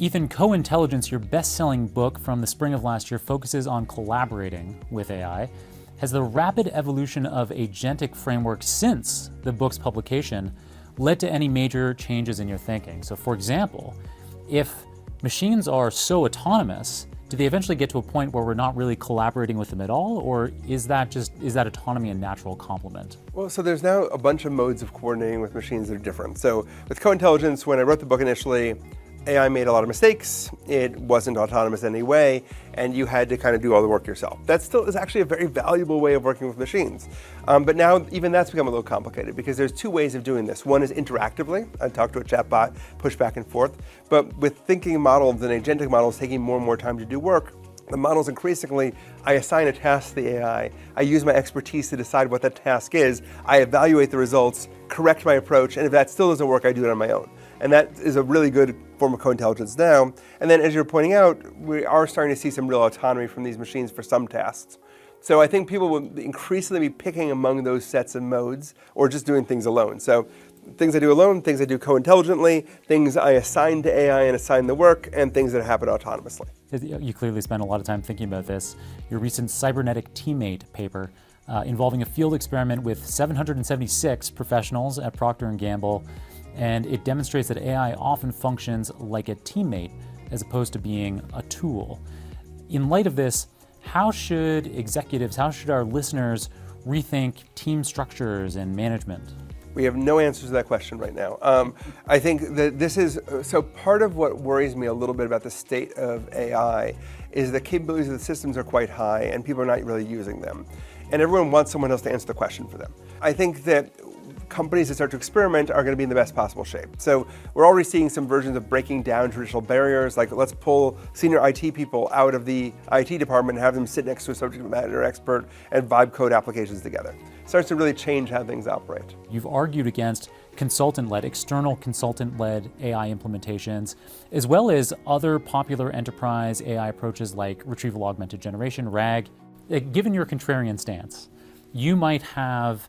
Ethan, Co-Intelligence, your best-selling book from the spring of last year, focuses on collaborating with AI. Has the rapid evolution of agentic frameworks since the book's publication led to any major changes in your thinking? So for example, if machines are so autonomous, do they eventually get to a point where we're not really collaborating with them at all? Or is that autonomy a natural complement? Well, so there's now a bunch of modes of coordinating with machines that are different. So with Co-Intelligence, when I wrote the book initially, AI made a lot of mistakes, it wasn't autonomous in any way, and you had to kind of do all the work yourself. That still is actually a very valuable way of working with machines. But now even that's become a little complicated because there's two ways of doing this. One is interactively, I talk to a chatbot, push back and forth. But with thinking models and agentic models taking more and more time to do work, the models increasingly, I assign a task to the AI, I use my expertise to decide what that task is, I evaluate the results, correct my approach, and if that still doesn't work, I do it on my own. And that is a really good form of co-intelligence now. And then as you're pointing out, we are starting to see some real autonomy from these machines for some tasks. So I think people will increasingly be picking among those sets of modes or just doing things alone. So things I do alone, things I do co-intelligently, things I assign to AI and assign the work, and things that happen autonomously. You clearly spent a lot of time thinking about this. Your recent cybernetic teammate paper involving a field experiment with 776 professionals at Procter & Gamble, and it demonstrates that AI often functions like a teammate as opposed to being a tool. In light of this, how should executives, how should our listeners rethink team structures and management? We have no answers to that question right now. I think that this is, so part of what worries me a little bit about the state of AI is the capabilities of the systems are quite high and people are not really using them. And everyone wants someone else to answer the question for them. I think that companies that start to experiment are going to be in the best possible shape. So we're already seeing some versions of breaking down traditional barriers, like let's pull senior IT people out of the IT department and have them sit next to a subject matter expert and vibe code applications together. It starts to really change how things operate. You've argued against consultant-led, external consultant-led AI implementations, as well as other popular enterprise AI approaches like retrieval augmented generation, RAG. Given your contrarian stance, you might have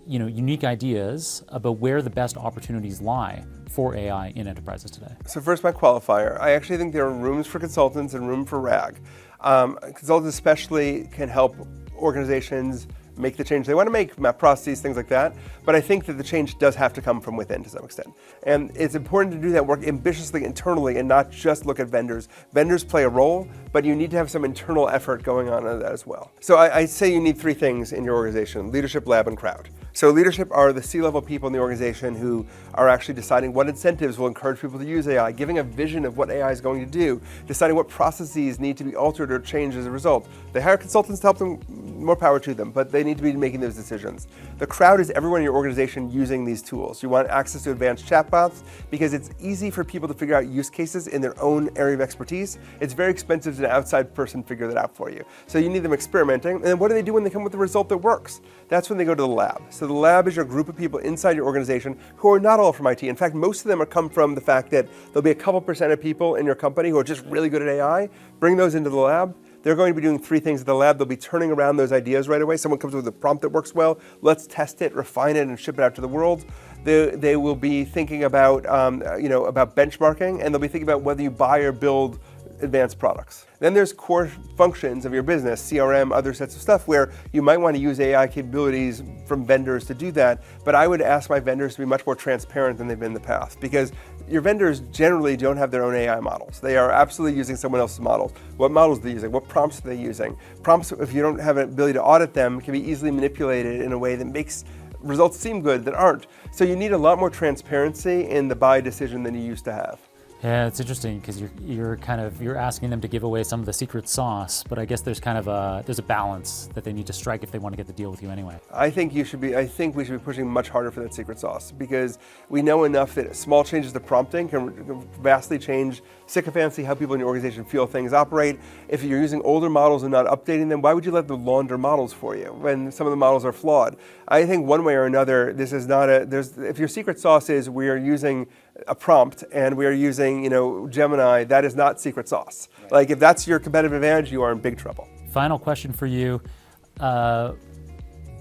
unique ideas about where the best opportunities lie for AI in enterprises today. So first, my qualifier. I actually think there are rooms for consultants and room for RAG. Consultants especially can help organizations make the change they want to make, map processes, things like that. But I think that the change does have to come from within to some extent. And it's important to do that work ambitiously internally and not just look at vendors. Vendors play a role, but you need to have some internal effort going on in that as well. So I say you need three things in your organization: leadership, lab, and crowd. So leadership are the C-level people in the organization who are actually deciding what incentives will encourage people to use AI, giving a vision of what AI is going to do, deciding what processes need to be altered or changed as a result. They hire consultants to help them, more power to them, but they need to be making those decisions. The crowd is everyone in your organization using these tools. You want access to advanced chatbots because it's easy for people to figure out use cases in their own area of expertise. It's very expensive to an outside person figure that out for you. So you need them experimenting. And then what do they do when they come with a result that works? That's when they go to the lab. So the lab is your group of people inside your organization who are not all from IT. In fact, most of them come from the fact that there'll be a couple % of people in your company who are just really good at AI. Bring those into the lab. They're going to be doing three things at the lab. They'll be turning around those ideas right away. Someone comes with a prompt that works well. Let's test it, refine it, and ship it out to the world. They will be thinking about, about benchmarking, and they'll be thinking about whether you buy or build advanced products. Then there's core functions of your business, CRM, other sets of stuff where you might want to use AI capabilities from vendors to do that, but I would ask my vendors to be much more transparent than they've been in the past, because your vendors generally don't have their own AI models. They are absolutely using someone else's models. What models are they using? What prompts are they using? Prompts, if you don't have an ability to audit them, can be easily manipulated in a way that makes results seem good that aren't. So you need a lot more transparency in the buy decision than you used to have. Yeah, it's interesting because you're asking them to give away some of the secret sauce, but I guess there's a balance that they need to strike if they want to get the deal with you anyway. I think we should be pushing much harder for that secret sauce, because we know enough that small changes to prompting can vastly change sycophancy, how people in your organization feel things operate. If you're using older models and not updating them, why would you let them launder models for you when some of the models are flawed? I think one way or another, this is not if your secret sauce is we are using a prompt and we are using, Gemini, that is not secret sauce. Right. Like if that's your competitive advantage, you are in big trouble. Final question for you.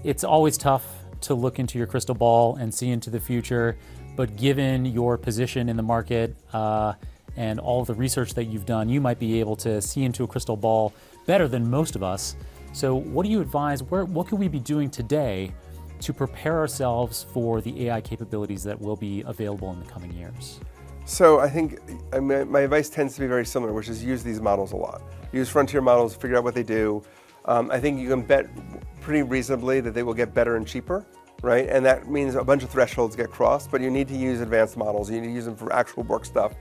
It's always tough to look into your crystal ball and see into the future, but given your position in the market and all of the research that you've done, you might be able to see into a crystal ball better than most of us. So what do you advise, what could we be doing today to prepare ourselves for the AI capabilities that will be available in the coming years? So I think my advice tends to be very similar, which is use these models a lot. Use frontier models, figure out what they do. I think you can bet pretty reasonably that they will get better and cheaper, right? And that means a bunch of thresholds get crossed, but you need to use advanced models. You need to use them for actual work stuff.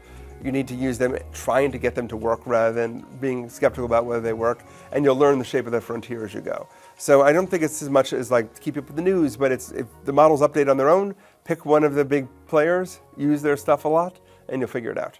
You need to use them trying to get them to work rather than being skeptical about whether they work, and you'll learn the shape of that frontier as you go. So I don't think it's as much as like keep up with the news, but it's if the models update on their own, pick one of the big players, use their stuff a lot, and you'll figure it out.